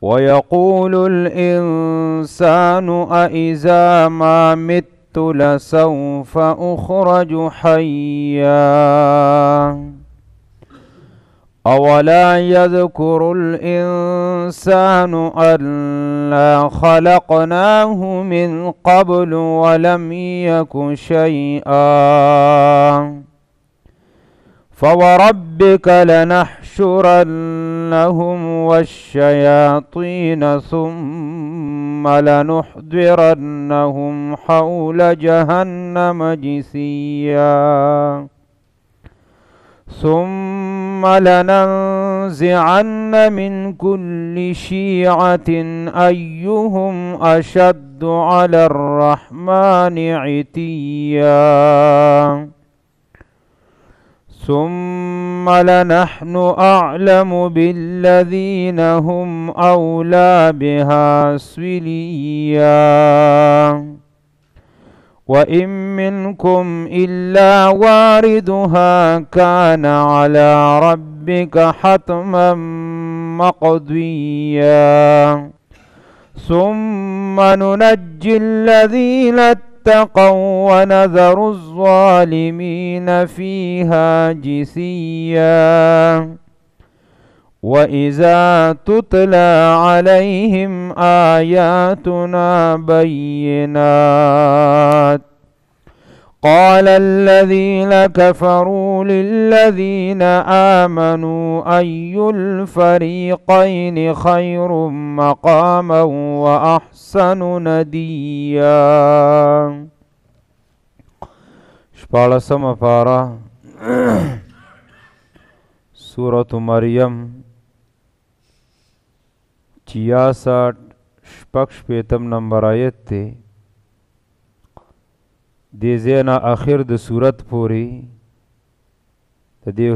ويقول الإنسان أإذا ما مت لسوف أخرج حيا أولا يذكر الإنسان أنا خلقناه من قبل ولم يك شيئا فوربك لنحشرنهم والشياطين ثم لنحضرنهم حول جهنم جثيا ثم لننزعن من كل شيعة أيهم أشد على الرحمن عتيا ثم لنحن أعلم بالذين هم أولى بها سويا وإن منكم إلا واردها كان على ربك حتما مقضيا ثم ننجي الذين اتقوا ونذر الظالمين فيها جثيا وإذا تتلى عليهم آياتنا بينات قال الذين كفروا للذين آمنوا أي الفريقين خير مقاما وأحسن نديا. شپاړسمه پاره سورة مریم 66 شپږ شپېتم نمبر آیت ته دې ځای نه اخر د صورت پورې د دې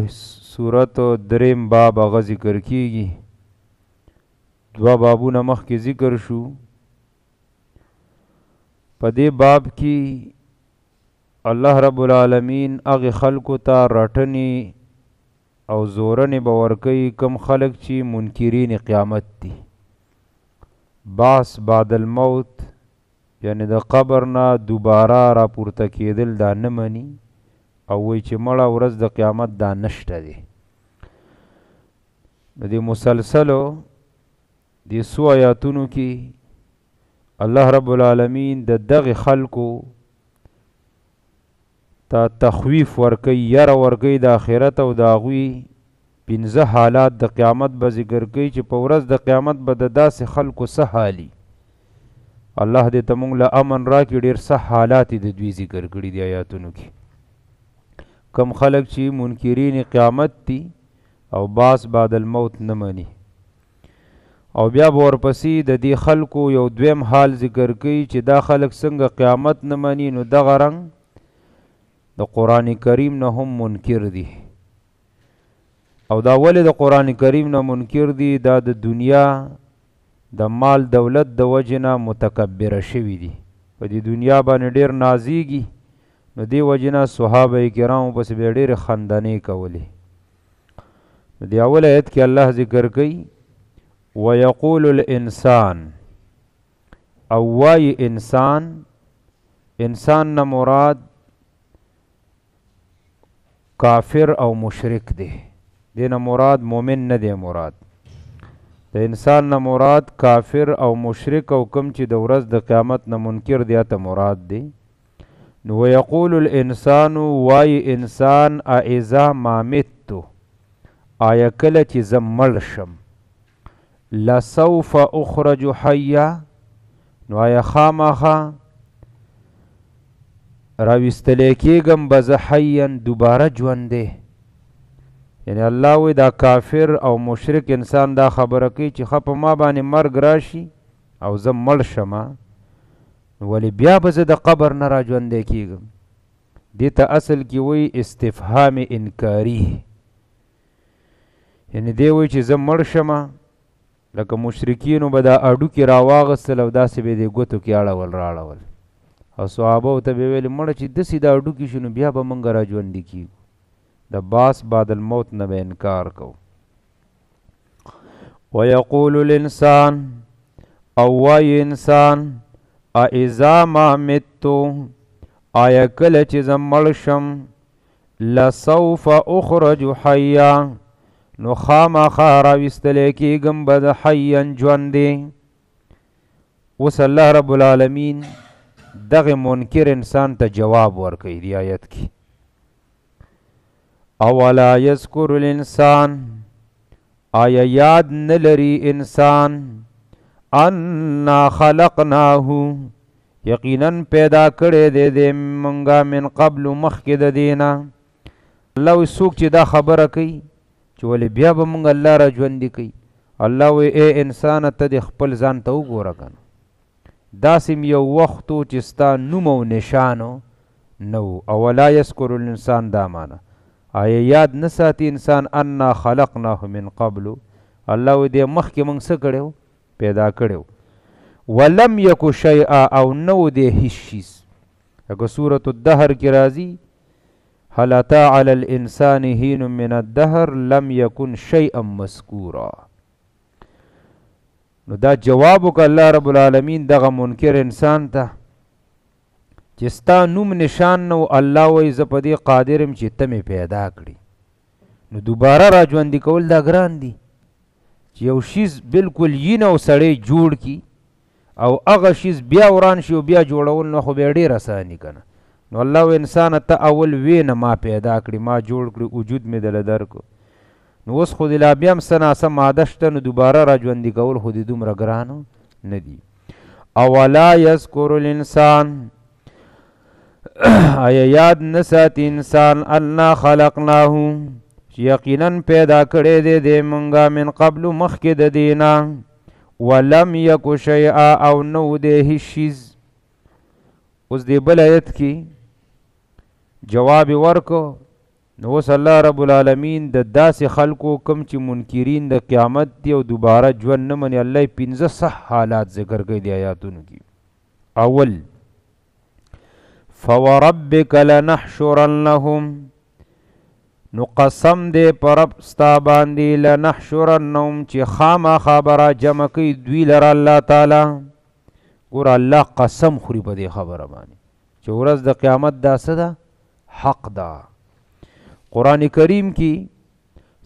صورت دریم باب هغه ذکر کیږي. دوه بابونه مخکې ذکر شو. په دې باب کې الله رب العالمین هغې خلکو ته رټنې او زورنې به ورکوي کم خلک چې منکرین قیامت دي. باس بعد الموت یعنی د قبر نه دوباره را پورته کېدل دا نه مني او وایي چې مړه ورځ د قیامت دا نشته دی. د دې مسلسلو دې څو آیاتونو کې الله رب العالمین د دغې خلکو ته تخویف ورکوي، یره ورکوي د آخرت او د هغوی 15 حالات د قیامت به ذکر کوي چې په ورځ د قیامت به د داسې خلکو څه حالي. الله دې ته مونږ له امن راکړي. ډېر څه حالات د دوی ذکر کړي دي آیاتونو کې. کم خلک چې منکرین قیامت دي او باس بعد الموت نه مني. او بیا به ورپسې د دې خلکو یو دویم حال ذکر کوي چې دا خلک څنګه قیامت نه مني، نو دغه رنګ د قرآن کریم نه هم منکر دي. او دا ولې د قرآن کریم نه منکر دي؟ دا د دنیا د مال دولت د وجې نه متکبره شوي دي. په دې دنیا باندې ډېر نازیږي، نو دې وجې نه صحابه کرامو پسې بیا ډېرې خندنې کولې. نو دې اول آیت کې الله ذکر کوي ویقول الانسان، او وای انسان. انسان نه مراد کافر او مشرک دی. دینه مراد مومن نه دی مراد. د انسان نه مراد کافر او مشرک او کم چې د ورځ د قیامت نه منکر دی ته مراد دی. نو ویقول الانسان، وای انسان اذا ما متو، آیا کله چې زه مړ شم، لسوف اخرج حیا، نو آیا خامخا راویستلی کېږم به زه حیا دوباره ژوندی. یعنی الله وی دا کافر او مشرک انسان دا خبره کوي چې ښه په ما باندې مرګ راشي او زه مړ شمه، ولی بیا به زه د قبر نه را ژوندی کېږم. دې ته اصل کې وی استفهام انکاري. یعنی دی وی چې زه مړ شمه، لکه مشرکینو به دا اډوکې راواغستل او داسې به یې د ګوتو کې اړول راړول، او صحابو ته به ویل مړه چې داسې دا اډوکې شو نو بیا به موږ را ژوندي کېږو. د باس بعد الموت نه به انکار کو. ويقول الانسان او وای انسان اذا ما متو آیا کله چې زه مړ شم لسوف اخرج حیا نو خامخا راویستلی کېږم به د حیا ژوندې. اوس الله رب العالمین دغه منکر انسان ته جواب ورکوي دی آیت کې. اولا یذکر الانسان آیا یاد نه لري انسان انا خلقناه یقینا پیدا کړی دی د منګه من قبل مخکې د دینا. الله وی څوک چې دا خبره کوي چې ولې بیا به مونږ الله را ژوندي کوي. الله وی ای انسان ته د خپل ځان ته وګوره کنه داسې یو وخت و چې ستا نوم او نشانو نو. اولا یذکر الانسان دا معنی آیا یاد نه ساتي انسان انا خلقناه من قبل الله وی دې مخکې مونږ څه کړی پیدا کړی ولم یکو شیئا او نو دې هیڅ شیز. اگه سورة الدهر کی راضی هل اتا علی الانسان حین من الدهر لم یکن شیئا مذکورا. نو دا جوابو که الله رب العالمین دغه منکر انسان ته چې ستا نوم نشان نو الله وی زه په دې قادرم چې ته مې پیدا کړي. نو دوباره را ژوندي کول دا ګران دي چې یو شیز بالکل یین او سړی جوړ کی او هغه شیز بیا وران شي او بیا جوړول نو خو بیا ډېر اساني کنه. نو الله و انسان ته اول وینه ما پیدا کړي ما جوړ کړي وجود مې دله درکو. نو اوس خو د لا بیا هم څه ناڅه ماده شته نو دوباره را ژوندي کول خو د دومره ګرانو نه دي. اولا یذکر الانسان آیا یاد نه ساتي انسان انا خلقناه چې یقینا پیدا کړی دی د مونږه من قبل مخکې د دینا ولم یکو شیئا او نو دی هیڅ شیز. اوس دی بل آیت کې جواب ورکو. نو اوس الله رب العالمین د داسې خلکو کم چې منکرین د قیامت دی او دوباره ژوند نه مني الله یې 15 صح حالات ذکر کوي دی آیاتونو کې. اول فوربک لنحشرنهم نو قسم دی پر رب ستا باندې لنحشرنهم چې خامخا به را جمع کوي دوی لره الله تعالی. ګوره الله قسم خوري په دې خبره باندې چې ورځ د قیامت دا څه ده حق ده. قرآن کریم کې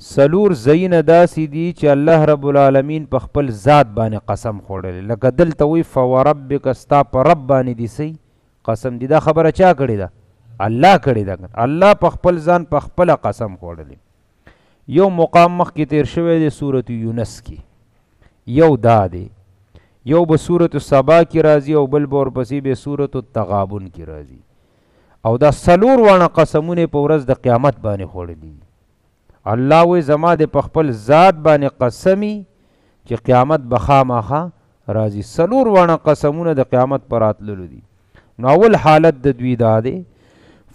سلور ځایونه داسې دي چې الله رب العالمین په خپل ذات باندې قسم خوړلی. لکه دلته وایي فوربک ستا په رب باندې دي سی قسم دی. دا خبره چا کړې ده الله کړې ده. الله په خپل ځان په خپله قسم خوړلی. یو مقام مخکې تیر شوی دی سورة یونس کې یو دا دی یو به سورة سبا کې راځي او بل به ورپسې به سورة التغابن کې راځي. او دا سلور وانه قسمونه په ورځ د قیامت باندې خوړلي. الله وی زما د په خپل ذات باندې قسمی چې قیامت به خامخا راځي. سلور وانه قسمونه د قیامت پر راتللو دي. نو اول حالت د دوی دا دی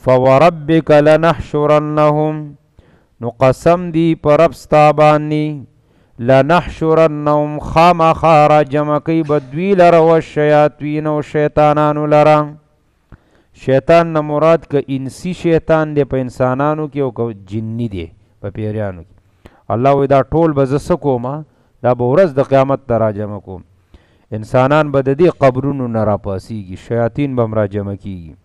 فوربک لنحشرنهم نو قسم دی پر رب ستا باندې لنحشرنهم خامخا را جمع کوي به دوی لره والشیاطین او شیطانانو لره. شیطان نه مراد که انسی شیطان دی په انسانانو کې او که جنی دی په پیریانو کې. الله وی دا ټول به زه څه کوم دا به ورځ د قیامت ته را جمع کوم. انسانان به د دې قبرونو نه راپاسیږي شیاطین به هم را جمع کیږي.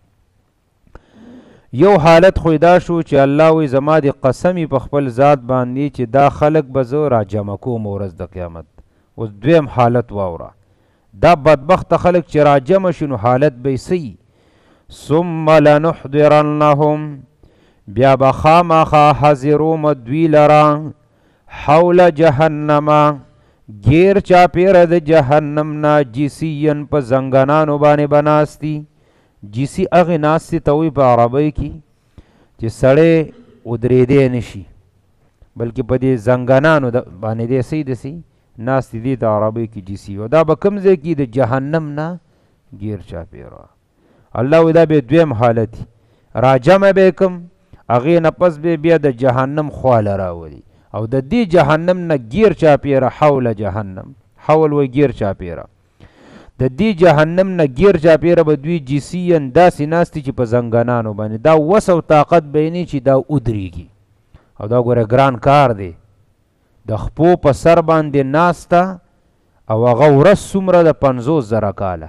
یو حالت خو دا شو چې الله وی زما د قسمی په خپل ذات باندې چې دا خلق به زه را جمع کوم ورځ د قیامت. اوس دویم حالت واوره دا بدبخت خلق چې را جمع شنو حالت به سی ثم لنحضرنهم بیا به خامخا حاضروم دوی لرا حول جهنم گیر چاپیره د جهنم نا جیسین په زنګنانو باندې بناستی. جیسی هغې ناستې ته وایي په عربۍ کې چې سړی ودرېدی نشي بلکې په دې زنګنانو باندې دی سی دسي ناستې دې ته عربۍ کې جیسی. او دا به کوم ځای کې د جهنم نه گیر چاپیره. الله وی دا به دویم حالت راجمع به کم هغې نه پس به بیا د جهنم خواله راولي او د دې جهنم نه گیر چاپیره حول جهنم حول وی گیر چاپیره د دې جهنم نه گیر چاپیره به دوی جیسین داسې ناستي چې په زنګنانو باندې دا وس او طاقت به یې نه چې دا ودرېږي. او دا ګوره ګران کار دی د خپو په سر باندې ناسته او هغه ورځ څومره د 50,000 کاله.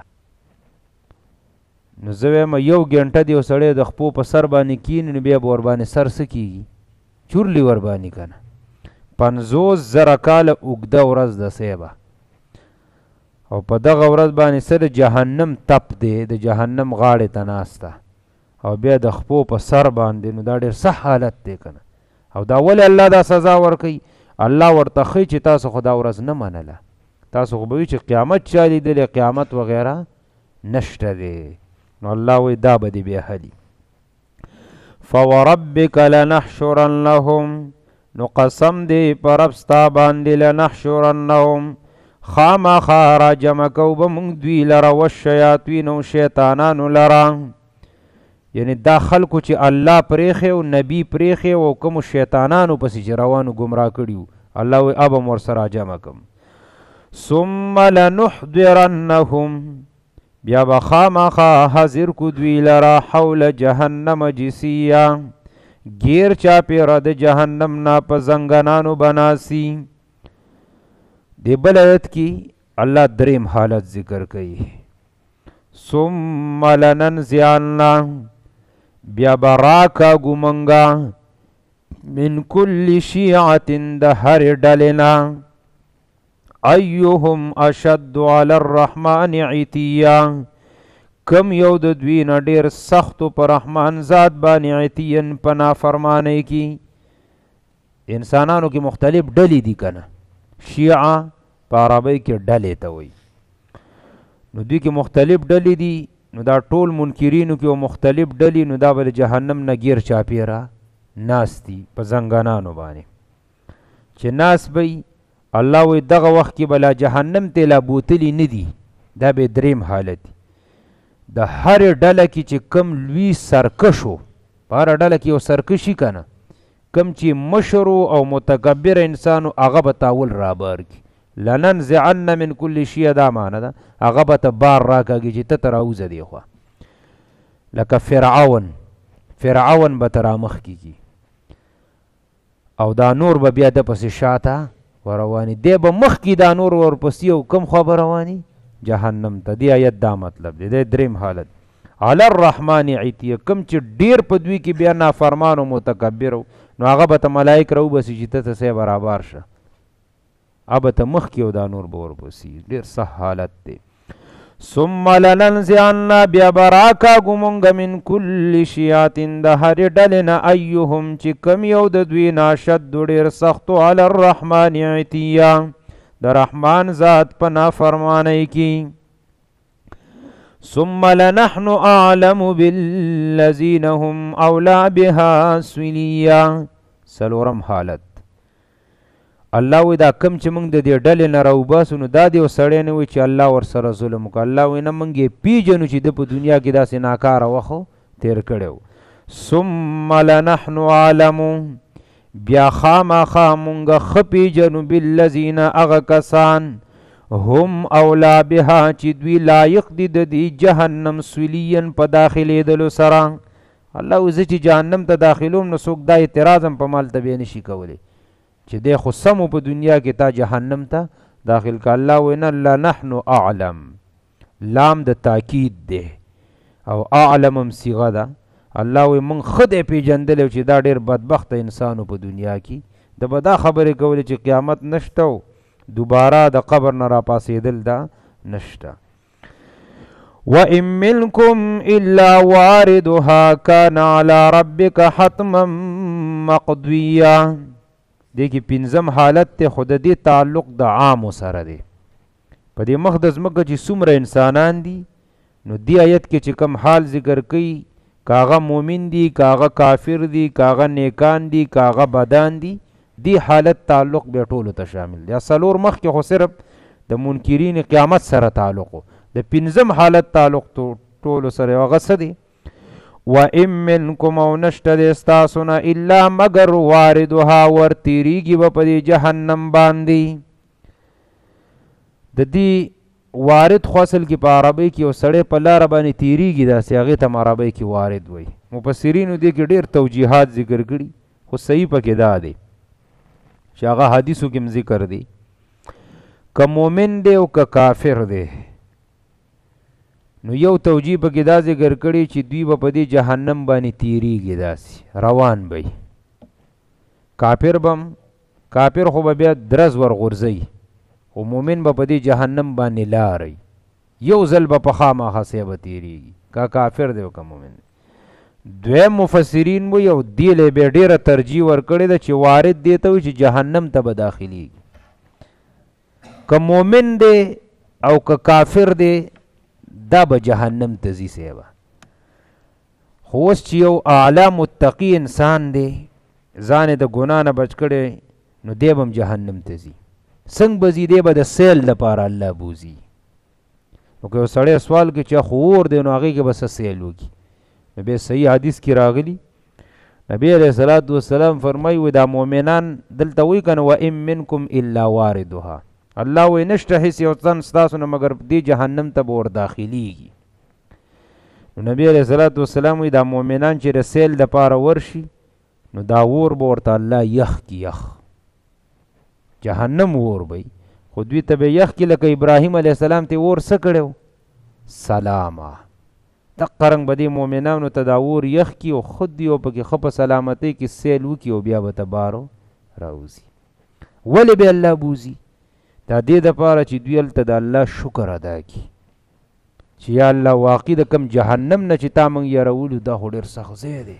نو زه وایم 1 ګنټه دی یو سړی د خپو په سر باندې کیني نو بیا به ورباندې سر څه کېږي؟ چورلي ورباندې که نه. 50,000 کاله اوږده ورځ د سیبه او په دغه ورځ باندې سره جهنم تپ دی، د جهنم غاړې ته ناسته او بیا د خپو په سر باندې. نو دا ډېر څه حالت دی که نه. او دا ولې الله دا سزا ورکوي؟ الله ورته ښایي چې تاسو خو دا ورځ نه منله، تاسو خو به وي چې قیامت چا لیدلی، قیامت وغیره نشته دی. نو الله وایي دا به دې بیا حلي. فوربک لنحشرنهم، نو قسم دی په رب ستا باندې، لنحشرنهم خامخا را جمع کو به مونږ دوی لره، والشیاطین او شیطانانو لره، یعنی دا خلکو چې الله پرېښی او نبي پرېښی او کومو شیطانانو پسې چې روانو ګمراه کړي وو، الله وایي اب هم ورسره جمع کم. ثم لنحضرنهم، بیا به خامخا حاضر کو دوی لره، حول جهنم جسیه، گیر چاپېره د جهنم نه په زنګنانو بناسي. دی بل آیت کې الله دریم حالت ذکر کوي. ثم لننزعن، بیا به راکاږو منګه، من کل شیعة د هرې ډلې نه، ایهم اشد علی الرحمن عتیا، کم یو د دوی نه ډېر سختو په رحمان ذات باندې، عتین په نافرمانۍ کې. انسانانو کې مختلف ډلې دي که نه، شیعه په عربۍ کې ډلې ته وایي. نو دوی کې مختلف ډلې دي. نو دا ټول منکرینو کې مختلف ډلې، نو دا به د جهنم نه ګیر چاپېره ناست دي په زنګنانو باندې چې ناست به الله وایي دغه وخت کې به لا جهنم ته لا بوتلي نه دي. دا به دریم حالت دی. د هرې ډله کې چې کم لوی سرکشو، په هره ډله کې یو سرکشي که نه، کم چې مشرو او متکبر انسانو هغه به تاول رابار کړي. لننزعن من کل شیعه دا معنی ده، هغه به ته بار راکاږي چې ته ته راوځه دی خوا. لکه فرعون به ته رامخ کېږي او دا نور به بیا د پسې شاته ورواني، دی به مخکې دا نور ورپسې او کم خوا به رواني؟ جهنم ته. دی آیت دا مطلب دی. دی دریم حالت. علی الرحمن عتیه، کم چې ډیر په دوی کې بیا نافرمان او متکبر نو هغه به ته ملایک راوبسي چې ته ته سې برابر شه، هغه ته مخکې او دا نور به ورپسې. ډېر سخت حالت دی. ثم لننزعن، بیا به راکاږو مونږ من کل شیعة د هرې ډلې نه، ایهم چې کم یو د دوی نه اشد ډېر سختو علی الرحمن عتیه، د رحمان ذات په نافرمانۍ کې. ثم لنحن اعلم بالذین هم اولی بها سویلیا. څلورم حالت. الله وی دا کم چې موږ د دې ډلې نه راوباسو نو دا د یو سړی نه وي چې الله ورسره ظلم وکړي. الله وی نه موږ یې پیژنو چې د په دنیا کې داسې ناکاره وخت تېر کړی و. ثم لنحن اعلم، بیا خامخا مونږ ښه پیژنو بالذین هغه کسان هم اولی بها چې دوی لایق دي د دې جهنم سویلین په داخلېدلو سره. الله وی زه چې جهنم ته داخلوم نو څوک دا اعتراض هم په مال ته بیا نشي کولی چې دی خو سمو په دنیا کې تا جهنم ته داخل که. الله وی نه، لنحن اعلم، لام د تاکید دی او اعلم هم صیغه ده. الله وی مونږ ښه دی پیژندلی چې دا ډېر بدبخته انسانو په دنیا کې د به دا خبرې کولې چې قیامت نشته او دوباره د قبر نه راپاسېدل دا نشته. وَإِن مِّنكُمْ إِلَّا وَارِدُهَا كَانَ عَلَى رَبِّكَ حَتْمًا مَّقْضِيًّا. دې کې پنځم حالت ته خو د دې تعلق د عامو سره دی. په دې مخ د ځمکه چې څومره انسانان دي نو دې آیت کې چې کم حال ذکر کوي، کاغه مومن دي، کاغه کافر دي، کاغه نیکان دي، کاغه بدان دي، دی حالت تعلق بیا ټولو ته شامل دی. څلور مخکې خو صرف د منکرین قیامت سره تعلق و، د پنځم حالت تعلق ټولو سره هغه څه دی؟ وَإِن مِّنكُمْ او نشته د ستاسو نه الا مگر واردها ورتېرېږي به په دې جهنم باندې. د دې وارد خو اصل کې په عربۍ کې یو سړی په لاره باندې تېرېږي، داسې هغې ته هم عربۍ کې وارد وایي. مفسرینو دې کې ډېر توجیحات ذکر کړي خو صحیح پکې دا دی چې هغه حدیثو کې ذکر دی. که مومن دی او که کافر دی نو یو توجیه پکې دا ذکر کړي چې دوی به په دې جهنم باندې تیریږي، داسې روان به کافر خو به بیا درز ورغورځوي، خو مومن به په دې جهنم باندې لارئ، یو ځل به په خامخا سې به تیریږي، که کافر دی او که مومن دی. دویم مفسرین وایي او دې له بیا ډېره ترجیح ورکړې ده چې وارد دې ته وي چې جهنم ته به داخلېږي. که مومن دی او که کافر دی دا به جهنم ته ځي سیبه. خو اوس چې یو اعلی متقي انسان دی ځان د ګناه نه بچ کړی نو دی به هم جهنم ته ځي. څنګه به ځي؟ دی به د سیل دپاره الله بوځي. نو که یو سړی سوال کوي چې خو اور دی نو هغې کې به څه سیل وکړي؟ نو بیا صحیح حدیث کې راغلي نبی علیه الصلاة والسلام فرمایي وایي دا مؤمنان دلته وایي که نه وان منکم الا واردها، الله وایي نشته هېڅ یو تن ستاسو نه مګر دې جهنم ته به ور داخلېږي. نو نبی علیه الصلاة والسلام وایي دا مؤمنان چې د سیل دپاره ورشي نو دا اور به ورته الله یخ کی یخ، جهنم اور به خو دوی ته به یخ کی لکه ابراهیم علیه السلام ته اور څه کړی سلامه. دقه رنګ به دې مؤمنانو ته دا اور یخ کی او خود دی او پکې ښه په سلامتۍ کې سیل وکړي او بیا به ته بارو راوځي. ولې به الله بوځي؟ دا دې دپاره چې دوی هلته د الله شکر ادا کړي چې یا الله واقع د کم جهنم نه چې تا موږ یارولو دا خو ډېر سخت ځای دی،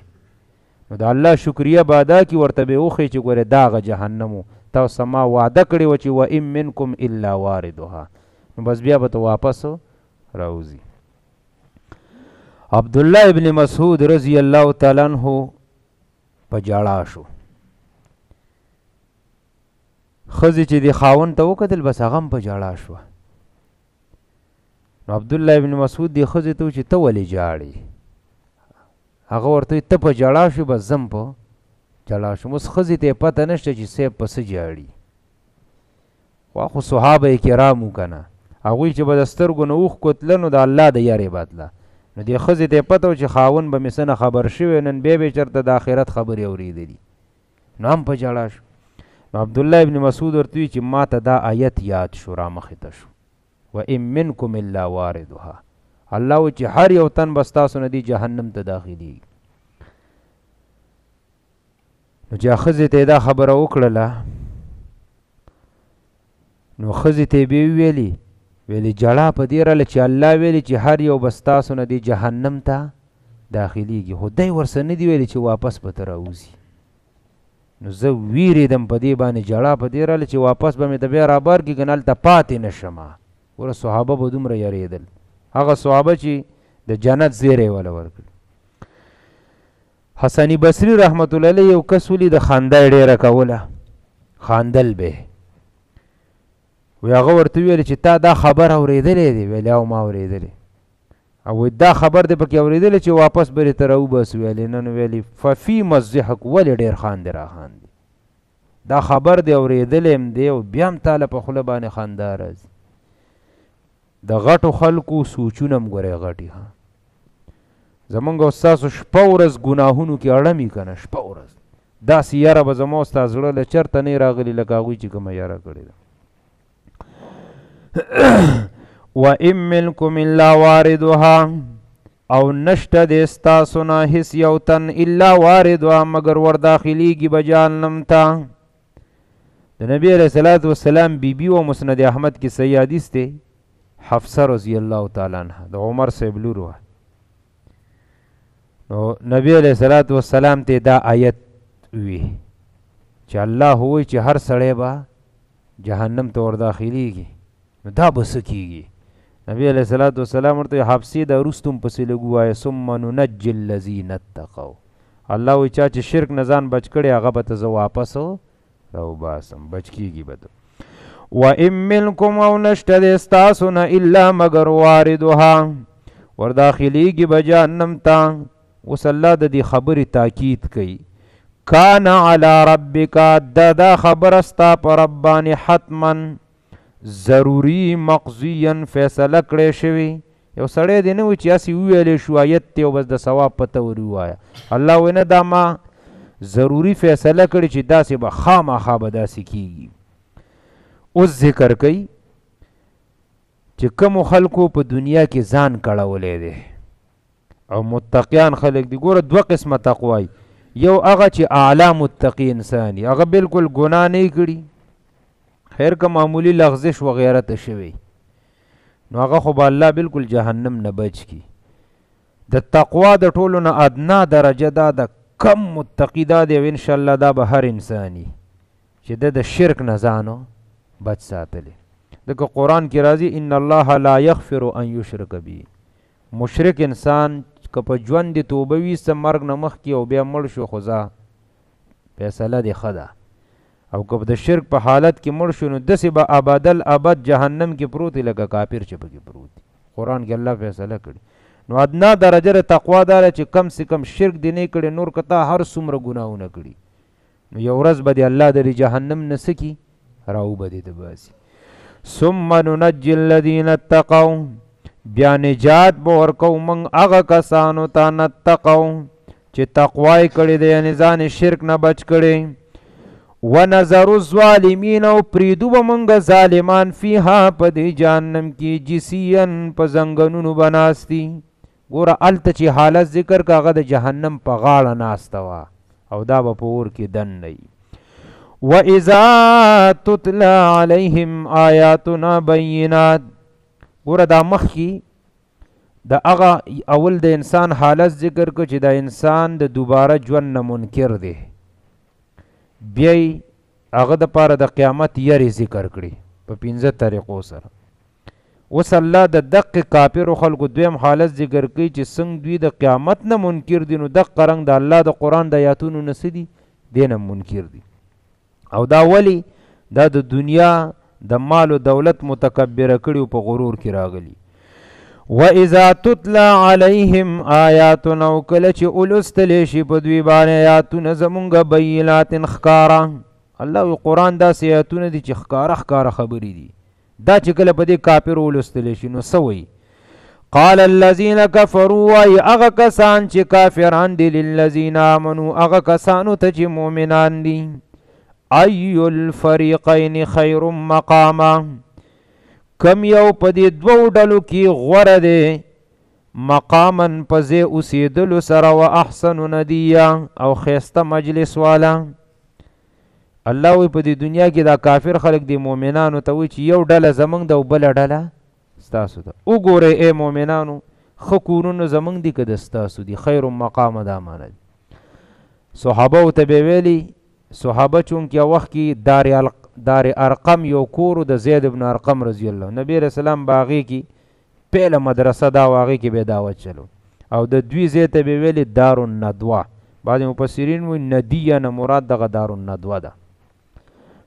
نو د الله شکریه به ادا کړي، ورته به یې وښیي چې ګورې دا هغه جهنم و تاسو ما وعده کړې وه چې وان منکم الا واردها، نو بس بیا به ته واپس راوځي. عبدالله ابن مسعود رضی الله تعالی عنہ په جاړه شو. ښځې چې د خاوند ته وکتل بس هغه هم په جاړه شوه. نو عبدالله ابن مسعود دې ښځې ته و چې ته ولې جاړې؟ هغه ورته وایي ته په جاړه شوې بس زم په جاړه شوم. اوس ښځې ته یې پته نشته چې صاحب په څه جاړي. خو صحابه کرام وو که نه، هغوی چې به د سترګو نه اوښکو تله نو د الله د یارې بدله، نو دې ښځې ته یې پته و چې خاوند به مې څه نه خبر شوی، نن بیا به چېرته د آخرت خبرې اورېدلي، نو هم په جاړه شو. نو عبدالله ابن مسعود ورته وایي چې ما ته دا آیت یاد شو، را مخې ته شو وان منکم الا واردها، الله و چې هر یو تن به ستاسو نه دي جهنم ته داخلېږي. نو چې ښځې ته یې دا خبره وکړله نو ښځې ته یې بیا وویلې ویلې جړه په دې راله چې الله ویلي چې هر یو به ستاسو نه دي جهنم ته داخلېږي، خو دی ورسره نه دي ویلي چې واپس به ته راوځي. نو زه ویرېدم په دې باندې جړه په دې راله چې واپس به مې ته بیا رابار کړي که نه هلته پاتې نه شم. ګوره صحابه به دومره یارېدل، هغه صحابه چې د جنت زیری وله ورکړي. حسن بصري رحمت الله علیه یو کس ولي د خندا یې ډېره کوله، خاندل به وی هغه ورته ویل چې تا دا خبر اورېدلی دی؟ ویلې او ما اورېدلی. او وی دا خبر دی پکې اورېدلی چې واپس به دې ته راوباسو؟ ویلې نه. نو ویلې ففیم الضحک، ولې ډېر خاندې را خاندې؟ دا خبر دی اورېدلی هم دی او بیا هم تاله په خوله باندې خندا راځي. د غټو خلکو سوچونه هم ګورئ غټي. ها زمونږ او ستاسو شپه ورځ ګناهونو کې اړمي که نه، شپه ورځ داسې یاره به زما او ستا زړه له چېرته نه راغلي لکه هغوی چې کومه یاره کړې ده. وان منکم الا واردها، او نشته د ستاسو نه هېڅ یو تن الا واردها مګر ور داخلېږي به جهنم ته. د نبي علیه صلات وسلام بیبي و مسند احمد کې صحیح حدیث دی، حفصه رضی الله تعالی عنها د عمر صاحب لور وه. نو نبی علیه صلات وسلام ته دا آیت وی چې الله وایي چې هر سړی به جهنم ته ور داخلېږي، نو دا به څه کېږي؟ نبی علیه صلات وسلام ورته حفصې دا وروسته هم پسې لږ ووایه ثم ننجي الذین اتقوا، الله وایي چا چې شرک نه ځان بچ کړی هغه به ته زه واپس راوباسم، بچ کېږي به ته. وان منکم، او نشته د ستاسو نه الا مګر واردها ور داخلېږي به جهنم ته. اوس الله د دې خبرې تاکید کوي، کان علی ربک، دا خبره ستا په رب باندې حتما ضروري مقضیا فیصله کړی شوي. یو سړی دی نه و چې هسې وویلی شو آیت دی او بس د ثواب پته ور ووایه. الله وایي نه، دا ما ضروري فیصله کړي چې داسې به خامخا به داسې کیږي. اوس ذکر کوي چې کوم خلکو په دنیا کې ځان کړولی دی او متقیان خلک دي. ګوره دوه قسمه تقوی، یو هغه چې اعلی متقی انسان هغه بالکل ګناه نه کړي، خیر که معمولی لغزش وغیره ته شوی نو هغه خو به الله بالکل جهنم نه بچ کی. د تقوا د ټولو نه ادنا درجه دا د کم متقی دا دی او انشاءالله دا به هر انسانی چې د شرک نه ځانو بچ ساتلی. دکه قرآن کې راځي ان الله لا یغفر ان یشرک به. مشرک انسان که په ژوند د توبه ویسته مرګ نه مخکې او بیا مړ شو خو ځه فیصله دې ښه ده، او که د شرک په حالت کې مړ شو نو داسې به ابدل ابد جهنم کې پروت دی لکه کافر چې پکې پروت دی. قرآن کې الله فیصله کړي. نو ادنا درجه د تقوا داره چې کم سے کم شرک دی نه کړي، نور کته هر څومره ګناهونه کړي نو یو ورځ به دی الله د جهنم نه سکی راو به دی د باسي. ثم ننجي الذين اتقوا، بیا نجات به ورکو موږ هغه کسانو ته نتقوا چې تقوای کړي دی، یعنې ځان شرک نه بچ کړي. ونظر الظالمین، او پریدو به موږ ظالمان فیها په دې جهنم کې جسیان په زنګنونو به ناستی. ګوره هلته چې حالت ذکر که هغه د جهنم په غاړه ناسته وه او دا به په اور کې دننه وي. وَإِذَا تُتْلَى عَلَيْهِمْ آیاتنا بینات، ګوره دا مخکې د هغه اول د انسان حالت ذکر که چې دا انسان د دوباره ژوند نه منکر دی، بیا یې هغه دپاره د قیامت یرې ذکر کړي په 5 طریقو سره. اوس الله د دقې کافرو خلکو دویم حالت ذکر کوي چې څنګه دوی د قیامت نه منکر دي، نو دقه رنګ د الله د قرآن د آیاتونو نه څه دي، دې نه منکر دي. او دا ولی دا د دنیا د مال و دولت متکبره کړي په غرور کې راغلي. وَإِذَا تُتْلَى عَلَيْهِمْ آیاتنا، او کله چې اولستلی شي په دوی باندې آیاتونه زمونږ بینات ښکاره. الله وی قرآن داسې آیاتونه دي چې ښکاره ښکاره خبرې دي. دا چې کله په دې کافر اولستلی شي نو څه وایي؟ قال الذين كفروا، وای هغه کسان چې کافران دي، للذین آمنوا هغه کسانو ته چې مؤمنان دي، ای الفریقین خیر مقاما، کم یو په دې دوو ډلو کې غوره دی، مقاما په ځای اوسېدلو سره، و احسن ندیه او ښایسته مجلس والا. الله وی په دې دنیا کې دا کافر خلک دی مؤمنانو ته وی چې یو ډله زمونږ ده او بله ډله ستاسو ده. وګورئ ای مؤمنانو ښه کورونه زمونږ دي که د ستاسو دي؟ خیر مقامه دا معنی دي. صحابه ته به ویلي، صحابه چونکې وخت کې دار ارقم یو کورو د زید ابن ارقم رضی الله، نبی رسول الله باغې کې پیله مدرسه دا واغې کې به دعوت چلو، او د دوی ځای ته به ویلي دار الندوه. بعضې مفسرین وایي ندیه نه مراد دغه دار الندوه ده.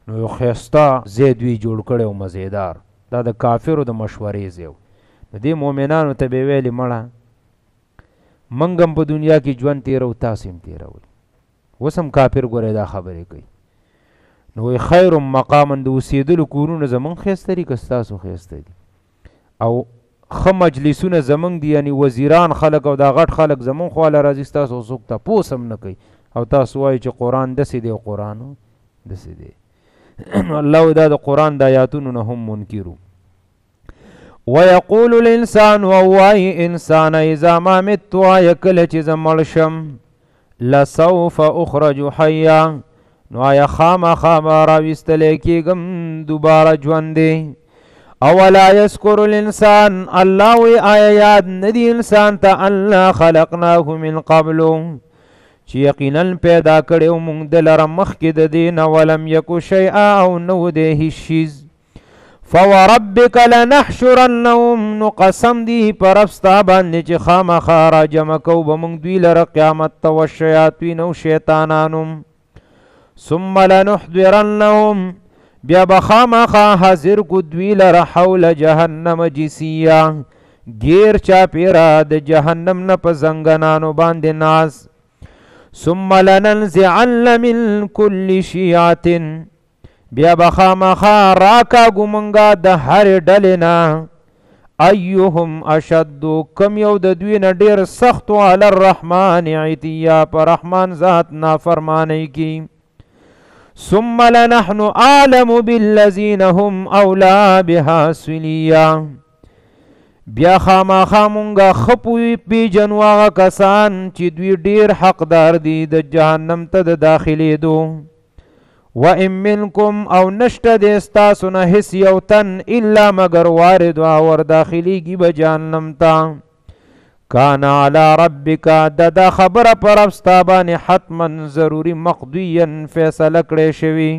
نو یو ښایسته ځای دوی جوړ کړی او مزیدار، دا د کافرو د مشورې ځای و. د دې مؤمنانو ته به ویلي مړه موږ هم په دنیا کې ژوند تېرو، تاسې هم تېروئ. اوس هم کافر ګورئ دا خبرې کوي. نو وایي خیر مقاما، د اوسېدلو کورونه زمونږ ښایسته دي که ستاسو ښایسته دي، او ښه مجلسونه زمونږ دي، یعنې وزیران خلک او دا غټ خلک زمونږ خواله راځي، ستاسو څوک تپوس هم نه کوي، او تاسو وایي چې قرآن داسې دی او قرآن داسې دی. نو الله وایي دا د قرآن د آیاتونو نه هم منکرو. ویقول الانسان، ووایي انسان اذا ما مت، وایه کله چې زه مړ شم، لسوف اخرج حیا، نو آیا خامخا به راویستلی کېږم دوباره ژوند دی. اولا یذکر الانسان، الله وی آیا یاد ندی انسان ته الله خلقناه من قبل، چې یقینا پیدا کړی موږ د لره مخکې د دې نه، ولم یکو شیئا او نو دی هیڅ شیز. فوربک لنحشرنهم، نو قسم دی پر رب ستا باندې چې خامخا را جمع کوو به موږ دوی لره قیامت ته، والشیاطین او شیطانانو. ثم لنحضرنهم، بیا به خامخا حاضر کو دوی لره حول جهنم جسیا، غیر چاپیره د جهنم نه په زنګنانو باندې ناز. ثم لننزعن من كل شیعة، بیا به خامخا راکاږو موږ د هرې ډلې نه ایهم اشد کم یو د دوی نه ډیر سخت علی الرحمن عتیا پر رحمان ذات نافرمانی کی ثم لنحن اعلم بالذین هم اولا بها سلیا بیا خامخا مونږه خپوی پیجنو هغه کسان چې دوی ډیر حقدار دي د جهنم ته د داخلېدو وَإِن مِّنكُمْ او نشته د استاسو نه هیڅ یو تن الا مگر واردها ور داخلیږي به جهنم ته کان علی ربک دا خبره پر رب ستا باندې حتما ضروري مقضیا فیصله کړې شوي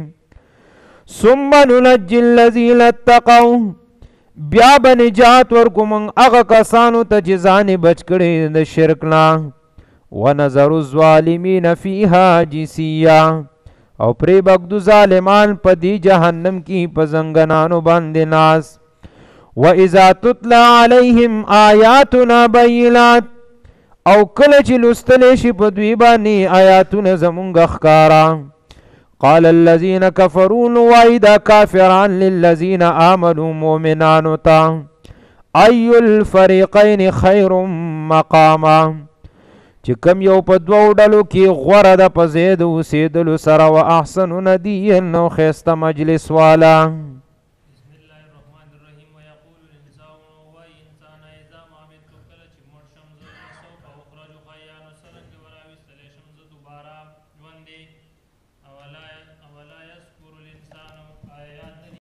ثم ننجي الذین اتقوا بیا به نجات ورکو موږ هغه کسانو ته چې ځانې بچ کړي د شرک نه ونظر الظالمین فیها جثیا او پری بغدو ظالمان په دی جهنم کی په زنګنانو باندې ناس و اذا تتلى عليهم آیاتنا بینات او کله چې لوستل شي په دوی باندې آیاتونه زمونږ ښکارا قال الذين كفروا وإذا كافران للذين آمنوا مؤمنان تا أي الفريقين خير مقاما چې کم یو په دوو ډلو کې غوره ده په ځای د اوسېدلو سره و احسن ندیا نو ښایسته مجلس والا